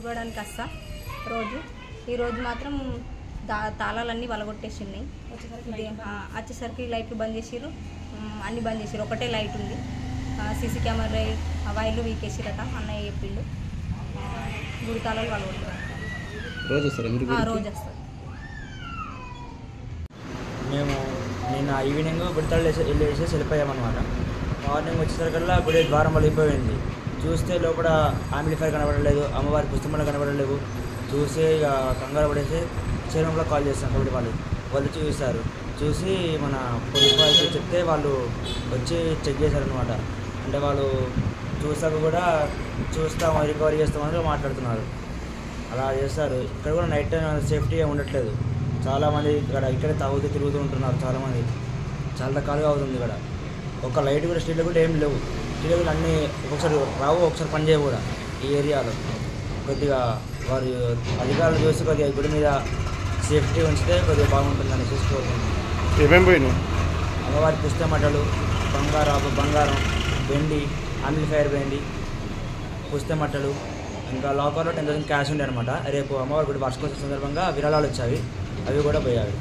ఊడవడానికి వస్తా రోజు. ఈరోజు మాత్రం తాళాలన్నీ వలగొట్టేసినాయి. వచ్చేసరికి లైట్లు బంద్ చేసిర్రు, అన్నీ బంద్ చేసిర్రు. ఒకటే లైట్ ఉంది. సీసీ కెమెరా వైర్లు వీకేసిరట అన్నయ్య చెప్పిండు. గుడి తాళాలు వలగొట్టారు. రోజు వస్తారు. మేము నిన్న ఈవినింగ్ గుడితాళ్ళు వెళ్ళేసి వెళ్ళిపోయామన్నమాట. మార్నింగ్ వచ్చేసరికల్లా గుడి ద్వారం వెళ్ళిపోయింది. చూస్తే లోపల ఆంప్లిఫైర్ కనబడలేదు, అమ్మవారి పుస్తకాలు కనబడలేవు. చూసి ఇక కంగారు పడేసి చైర్మన్లో కాల్ చేస్తాం కాబట్టి వాళ్ళు చూస్తారు. చూసి మన పోలీస్ వాళ్ళకి చెప్తే వాళ్ళు వచ్చి చెక్ చేశారనమాట. అంటే వాళ్ళు చూసాక కూడా చూస్తాము, రికవరీ చేస్తామని మాట్లాడుతున్నారు. అలా చేస్తారు. ఇక్కడ కూడా నైట్ టైం సేఫ్టీగా ఉండట్లేదు. చాలామంది ఇక్కడే తాగుతూ తిరుగుతూ ఉంటున్నారు. చాలామంది చాలా రకాలుగా అవుతుంది ఇక్కడ. ఒక లైట్ కూడా స్ట్రీట్లో కూడా ఏం లేవు. స్ట్రీట్లు అన్నీ ఒకసారి రావు, ఒకసారి పని చేయవు కూడా ఈ ఏరియాలో. కొద్దిగా వారి అధికారులు చూసి కొద్దిగా గుడి మీద సేఫ్టీ ఉంచితే కొద్దిగా బాగుంటుందని చూసుకోవాలి. ఏమేమి పోయినాయి? అమ్మవారి పుస్తమటలు, బంగారం, వెండి, ఆంప్లిఫైర్ వెండి, పుస్తమట్టలు, ఇంకా లాకర్లో 10,000 క్యాష్ ఉండే అనమాట. రేపు అమ్మవారి గుడి వార్షికోత్సవం సందర్భంగా విరాళాలు వచ్చాయి, అవి కూడా పోయాయి.